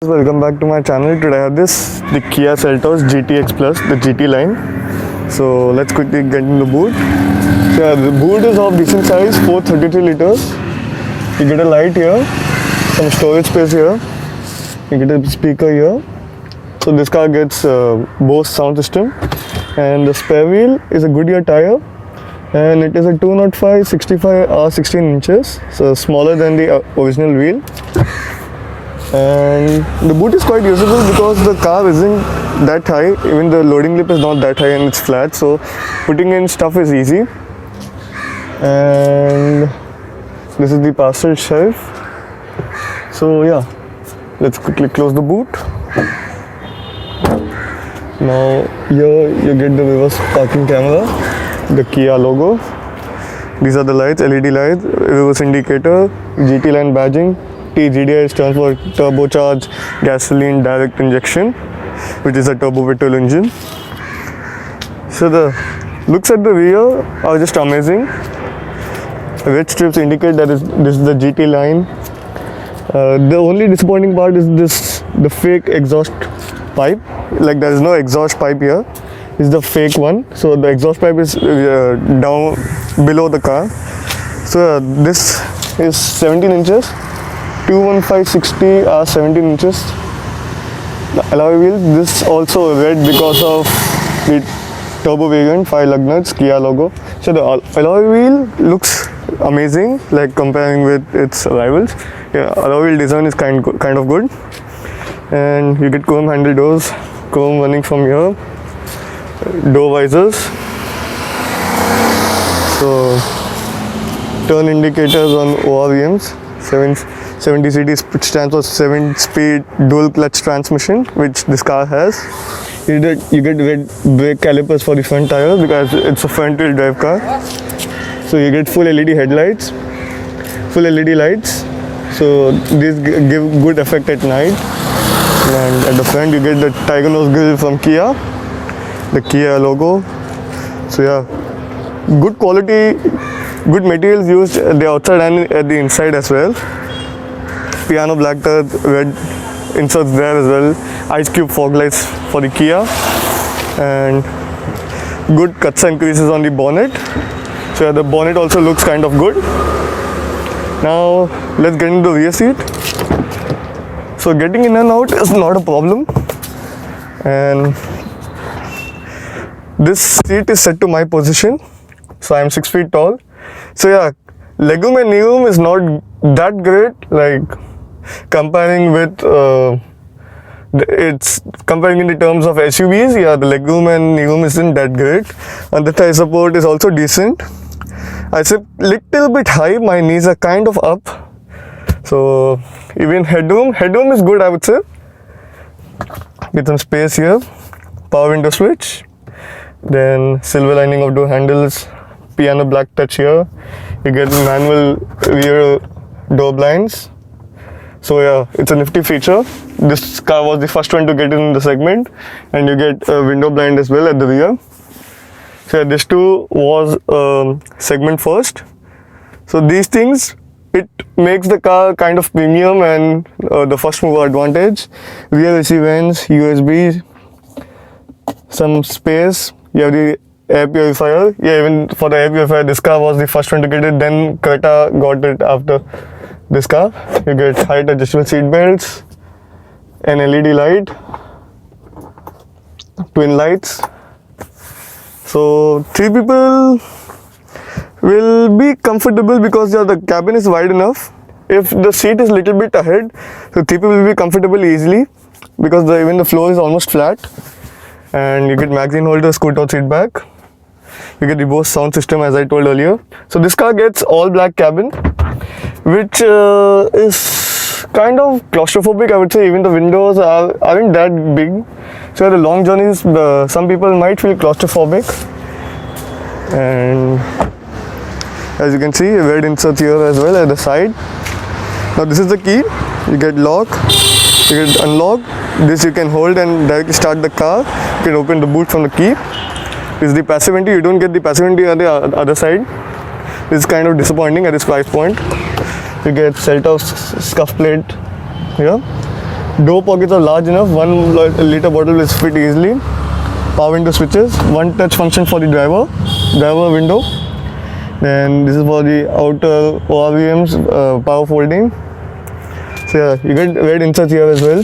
Welcome back to my channel. Today I have the KIA Seltos GTX Plus, the GT line. So let's quickly get in the boot. So yeah, the boot is of decent size, 433 liters. You get a light here, some storage space here. You get a speaker here. So this car gets Bose sound system, and the spare wheel is a Goodyear tire, and it is a 205 65 R16 inches, so smaller than the original wheel. And the boot is quite usable because the car isn't that high, even the loading lip is not that high and it's flat, so putting in stuff is easy. And this is the parcel shelf. So yeah, let's quickly close the boot. Now here you get the reverse parking camera, the Kia logo. These are the lights, LED lights, reverse indicator, GT line badging. TGDI stands for turbocharged gasoline direct injection, which is a turbo petrol engine. So the looks at the rear are just amazing. Red strips indicate that this is the GT line. The only disappointing part is the fake exhaust pipe. Like there is no exhaust pipe here. It's the fake one. So the exhaust pipe is down below the car. So this is 17 inches. 215/60 are 17 inches. The alloy wheel, this also red because of the turbo variant, 5 lug nuts, Kia logo. So the alloy wheel looks amazing, like comparing with its rivals. Yeah, alloy wheel design is kind of good. And you get chrome handle doors, chrome running from here, door visors. So turn indicators on ORVMs, 70cc, which stands for 7-speed dual clutch transmission, which this car has. You get red brake calipers for the front tires because it's a front wheel drive car. So you get full LED headlights, full LED lights. So these give good effect at night. And at the front you get the tiger nose grille from Kia, the Kia logo. So yeah, good quality, good materials used at the outside and at the inside as well. Piano black earth, red inserts there as well. Ice cube fog lights for the Kia, and good cuts and creases on the bonnet. So yeah, the bonnet also looks kind of good. Now let's get into the rear seat. So getting in and out is not a problem, and this seat is set to my position. So I am 6 feet tall. So yeah, legroom and kneeroom is not that great, like comparing with comparing in the terms of SUVs. Yeah, the legroom and kneeroom isn't that great, and the thigh support is also decent. I sit little bit high, my knees are kind of up. So even headroom is good, I would say. Get some space here, power window switch, then silver lining of door handles, piano black touch here. You get manual rear door blinds. So yeah, it's a nifty feature. This car was the first one to get in the segment, and you get a window blind as well at the rear. So yeah, this too was segment first. So these things, it makes the car kind of premium and the first mover advantage. Rear AC vents, USB, some space. You have the air purifier. Yeah, even for the air purifier, this car was the first one to get it. Then Creta got it after this car. You get height adjustable seat belts, an LED light, twin lights. So 3 people will be comfortable because yeah, the cabin is wide enough. If the seat is little bit ahead, so 3 people will be comfortable easily because even the floor is almost flat. And you get magazine holder, scoot out seat back. You get the Bose sound system as I told earlier. So this car gets all black cabin, which is kind of claustrophobic, I would say. Even the windows aren't that big. So the long journeys, some people might feel claustrophobic. And as you can see, red inserts here as well at the side. Now this is the key. You get lock, you get unlock. This you can hold and directly start the car. You can open the boot from the key. This is the passive entry. You don't get the passive entry on the other side. This is kind of disappointing at this price point. You get Seltos scuff plate here. Door pockets are large enough, 1 liter bottle is fit easily. Power window switches, one touch function for the driver window. Then this is for the outer ORVMs, power folding. So yeah, you get red inserts here as well,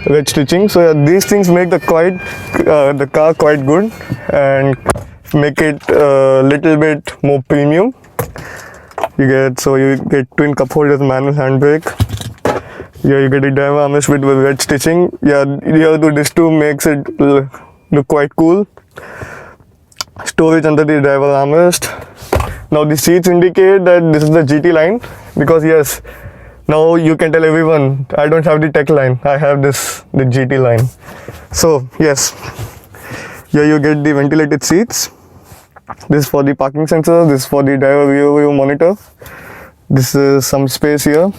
red stitching. So yeah, these things make the car quite good and make it a little bit more premium. You get twin cup holders, manual handbrake. Yeah, you get a driver armrest with red stitching. Yeah, here this too makes it look quite cool. Storage under the driver armrest. Now the seats indicate that this is the GT line, because yes, now you can tell everyone I don't have the tech line, I have the GT line. So yes, here you get the ventilated seats. This is for the parking sensor, this is for the driver view monitor. This is some space here,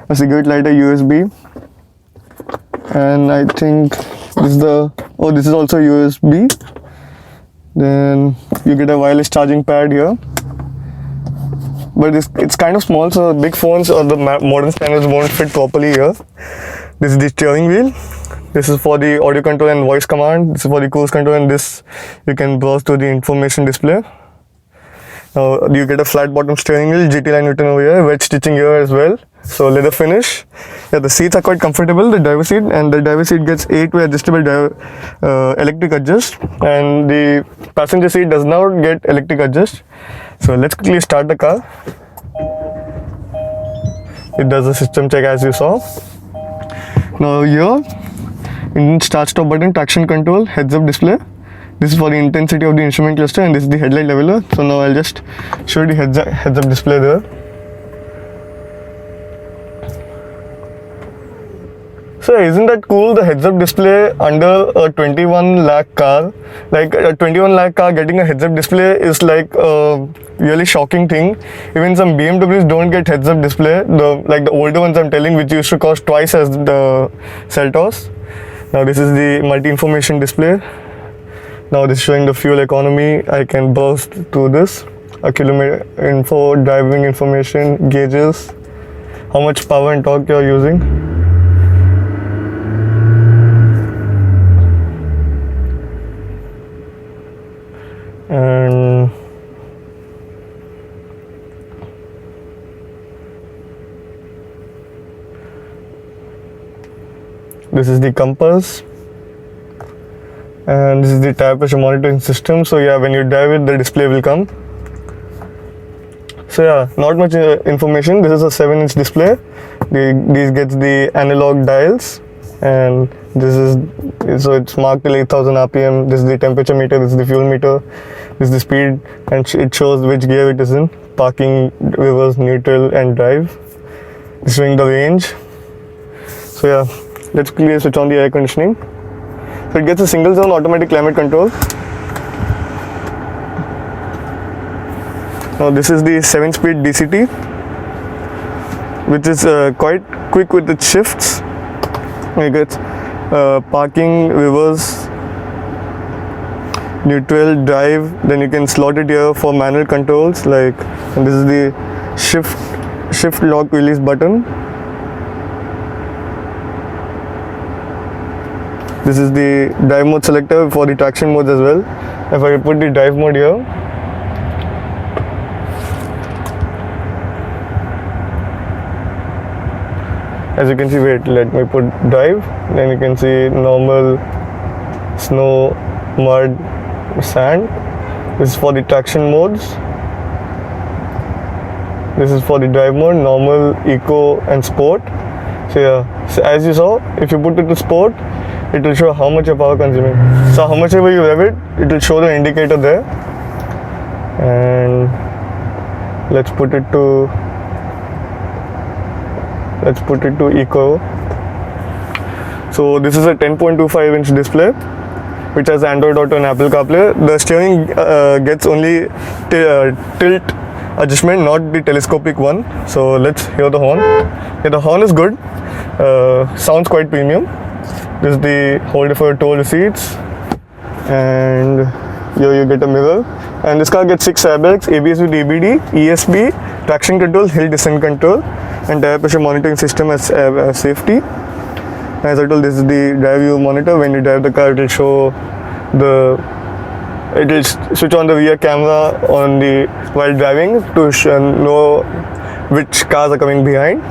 a cigarette lighter, USB, and I think this is also USB. Then you get a wireless charging pad here, but it's kind of small, so big phones or the modern standards won't fit properly here. This is the steering wheel. This is for the audio control and voice command. This is for the cruise control, and this you can browse to the information display. Now you get a flat bottom steering wheel, GT line written over here, red stitching here as well. So leather finish. Yeah, the seats are quite comfortable, the driver seat gets 8-way adjustable electric adjust, and the passenger seat does not get electric adjust. So let's quickly start the car. It does a system check as you saw. Now here, engine start stop button, traction control, heads up display. This is for the intensity of the instrument cluster, and this is the headlight leveler. So now I'll just show you the heads up display there. So isn't that cool, the heads up display under a 21 lakh car? Like a 21 lakh car getting a heads up display is like a really shocking thing. Even some BMWs don't get heads up display, like the older ones I'm telling, which used to cost twice as the Seltos. Now this is the multi-information display. Now this is showing the fuel economy. I can browse to this, a kilometer info, driving information, gauges, how much power and torque you're using. And this is the compass, and this is the tire pressure monitoring system. So yeah, when you drive it, the display will come. So yeah, not much information. This is a 7-inch display. These gets the analog dials, and so it's marked till 8000 RPM. This is the temperature meter, this is the fuel meter, this is the speed, and it shows which gear it is in: parking, reverse, neutral, and drive. It's showing the range. So yeah, let's quickly switch on the air conditioning. So it gets a single zone automatic climate control. Now this is the 7-speed DCT, which is quite quick with its shifts. It gets parking, reverse, neutral, drive. Then you can slot it here for manual controls, and this is the shift lock release button. This is the drive mode selector for the traction modes as well. If I put the drive mode here, as you can see, let me put drive, then you can see normal, snow, mud, sand. This is for the traction modes. This is for the drive mode, normal, eco, and sport. So yeah, so as you saw, if you put it to sport, it will show how much your power consuming. So how much ever you rev it, it will show the indicator there. And let's put it to eco. So this is a 10.25-inch display, which has Android Auto and Apple CarPlay. The steering gets only tilt adjustment, not the telescopic one. So let's hear the horn. Yeah, the horn is good. Sounds quite premium. This is the holder for your toll receipts, and here you get a mirror. And this car gets 6 airbags, ABS with EBD, ESP, traction control, hill descent control, and tire pressure monitoring system as safety. As I told, this is the drive view monitor. When you drive the car, it will show it will switch on the rear camera on the while driving to know which cars are coming behind.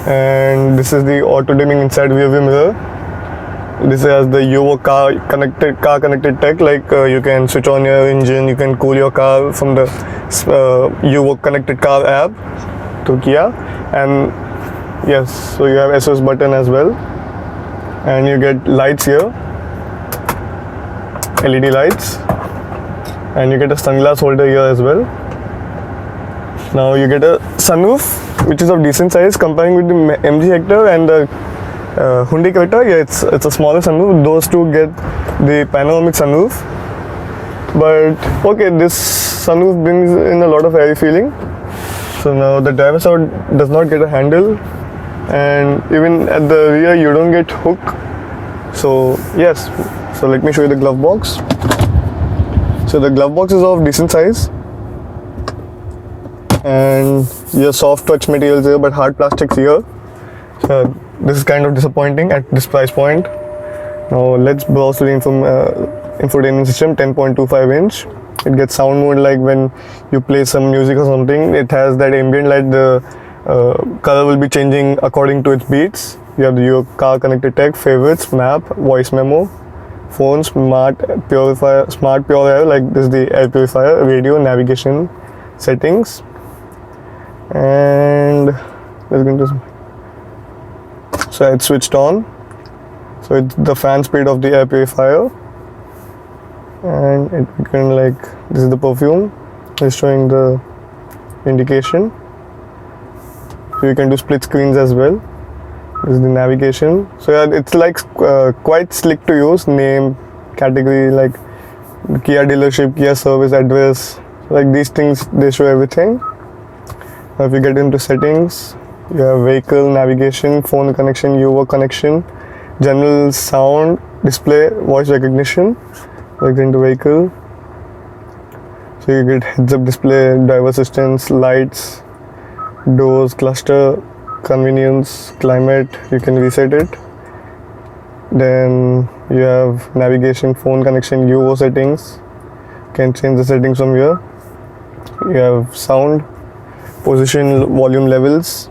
And this is the auto dimming inside rear view mirror. This has the Evo car connected tech, like you can switch on your engine, you can cool your car from the Evo connected car app to Kia. And yes, so you have SOS button as well, and you get lights here, LED lights, and you get a sunglass holder here as well. Now you get a sunroof which is of decent size comparing with the MG Hector and the Hyundai Creta. Yeah, it's a smaller sunroof. Those two get the panoramic sunroof, but okay, this sunroof brings in a lot of airy feeling. So now the driver's side does not get a handle, and even at the rear you don't get hook. So yes, so let me show you the glove box. So the glove box is of decent size, and your soft touch materials here but hard plastics here. So this is kind of disappointing at this price point. Now let's browse to the infotainment system. 10.25 inch. It gets sound mode, like when you play some music or something, it has that ambient light. The color will be changing according to its beats. You have your car connected tech, favorites, map, voice memo, phone, smart pure air, like this is the air purifier, radio, navigation, settings, and let's go into so it's switched on. So it's the fan speed of the air purifier, and it can, like, this is the perfume, it's showing the indication. So you can do split screens as well. This is the navigation. So yeah, it's like quite slick to use. Name, category, like Kia dealership, Kia service address, like these things, they show everything. Now if you get into settings, you have vehicle, navigation, phone connection, Uber connection, general sound, display, voice recognition. Like into vehicle, so you get heads up display, driver assistance, lights, doors, cluster, convenience, climate, you can reset it. Then you have navigation, phone connection, UO settings, you can change the settings from here. You have sound, position, volume levels,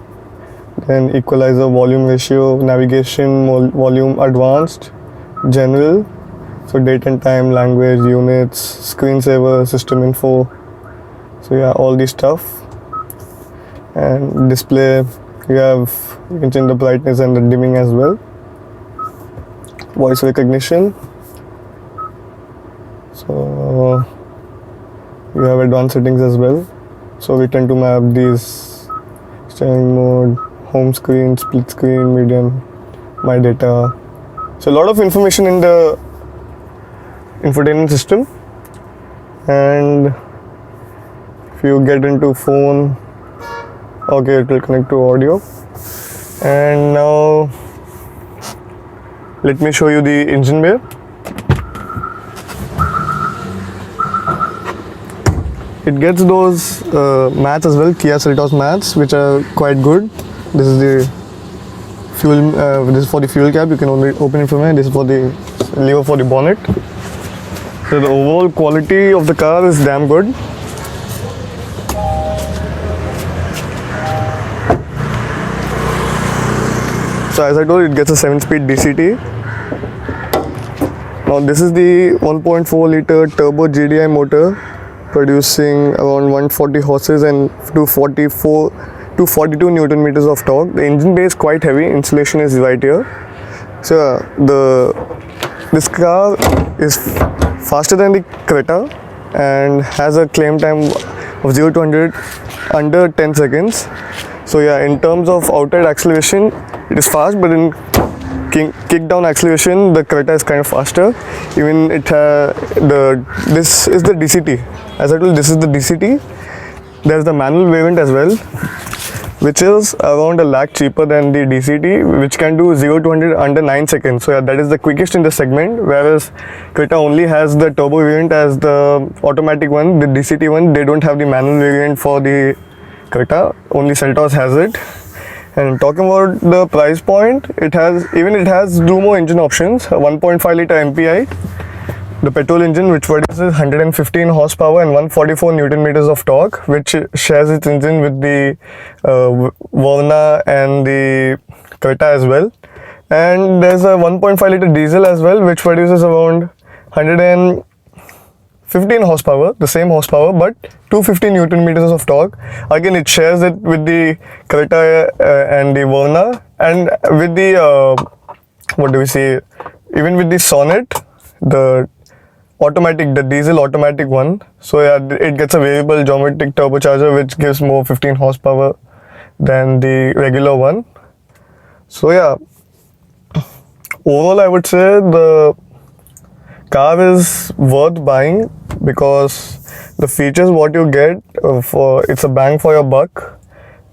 then equalizer, volume ratio, navigation, volume advanced, general, so date and time, language, units, screensaver, system info. So yeah, all this stuff. And display, you can change the brightness and the dimming as well. Voice recognition. So you have advanced settings as well. So we tend to map these: steering mode, home screen, split screen, medium, my data. So a lot of information in the infotainment system. And if you get into phone, okay, it will connect to audio. And now let me show you the engine bay. It gets those mats as well, Kia Seltos mats, which are quite good. This is the fuel. This is for the fuel cap. You can only open it from here. This is for the lever for the bonnet. So the overall quality of the car is damn good. So as I told you, it gets a 7-speed DCT. Now this is the 1.4 liter turbo GDI motor, producing around 140 horses and 242 Newton meters of torque. The engine bay is quite heavy. Insulation is right here. So this car is faster than the Creta and has a claim time of 0 to 100 under 10 seconds. So yeah, in terms of outright acceleration, it is fast, but in kick down acceleration, the Creta is kind of faster. Even this is the DCT. As I told you, this is the DCT. There's the manual variant as well, which is around a lakh cheaper than the DCT, which can do 0 to 100 under 9 seconds. So yeah, that is the quickest in the segment, whereas Creta only has the turbo variant as the automatic one. The DCT one, they don't have the manual variant for the Creta, only Seltos has it. And talking about the price point, it has two more engine options: a 1.5 liter MPI, the petrol engine, which produces 115 horsepower and 144 newton meters of torque, which shares its engine with the Verna and the Creta as well. And there's a 1.5 liter diesel as well, which produces around 115 horsepower, the same horsepower, but 250 newton meters of torque. Again, it shares it with the Creta and the Verna, and with the what do we say? Even with the Sonnet, the diesel automatic one. So yeah, it gets a variable geometric turbocharger, which gives more 15 horsepower than the regular one. So yeah, overall I would say the car is worth buying because the features what you get it's a bang for your buck,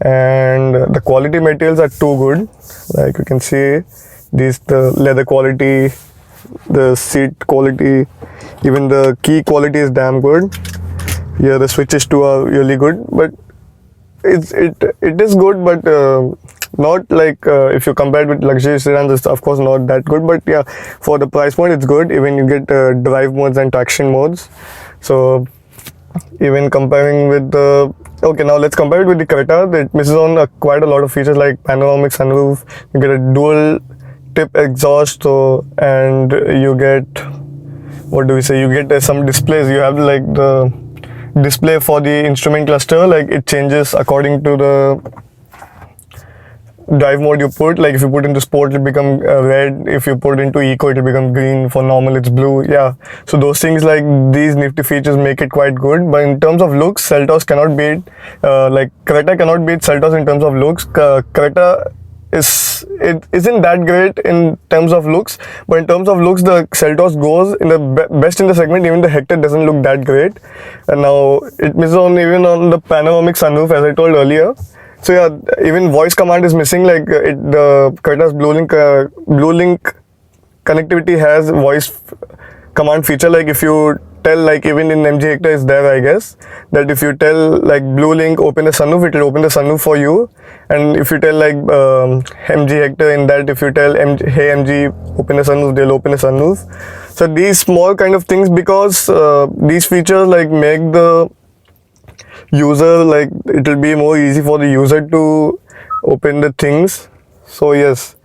and the quality materials are too good. Like you can see, the leather quality, the seat quality, even the key quality is damn good. Here the switches too are really good, but it is good, but not like if you compare it with luxury sedans, it's of course not that good. But yeah, for the price point, it's good. Even you get drive modes and traction modes. So even comparing with the now let's compare it with the Creta. It misses on quite a lot of features like panoramic sunroof. You get a dual tip exhaust, and you get, what do we say, you get some displays. You have like the display for the instrument cluster, like it changes according to the drive mode you put. Like if you put into sport, it become red. If you put into eco, it will become green. For normal, it's blue. Yeah, so those things, like these nifty features, make it quite good. But in terms of looks, Seltos cannot beat like Creta cannot beat Seltos in terms of looks. Creta isn't that great in terms of looks, but in terms of looks, the Seltos goes in the best in the segment. Even the Hector doesn't look that great, and now it misses on even on the panoramic sunroof, as I told earlier. So yeah, even voice command is missing. Like the Creta's Blue Link connectivity has voice command feature. Like if you tell, like even in MG Hector is there, I guess, that if you tell like Blue Link open the sunroof, it will open the sunroof for you. And if you tell like MG Hector in that, if you tell hey MG open the sunroof, they'll open the sunroof. So these small kind of things, because these features like make the user, like it will be more easy for the user to open the things. So yes,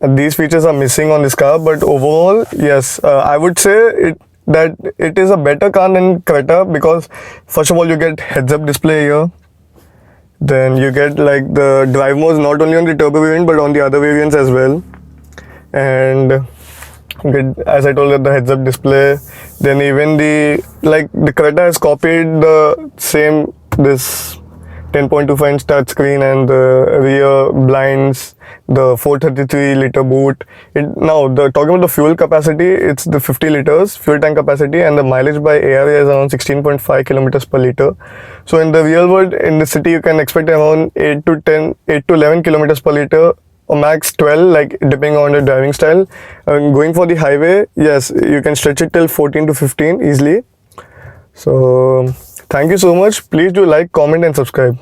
these features are missing on this car, but overall yes, I would say that it is a better car than Creta, because first of all you get heads-up display here, then you get like the drive modes not only on the turbo variant but on the other variants as well, and you get, as I told you, the heads-up display. Then even the Creta has copied the same, this 10.25 inch touchscreen and the rear blinds, the 433 liter boot. Talking about the fuel capacity, it's the 50 liters fuel tank capacity, and the mileage by ARA is around 16.5 kilometers per liter. So in the real world, in the city, you can expect around 8 to 11 kilometers per liter, or max 12, like depending on the driving style. Going for the highway, yes, you can stretch it till 14 to 15 easily. So thank you so much. Please do like, comment and subscribe.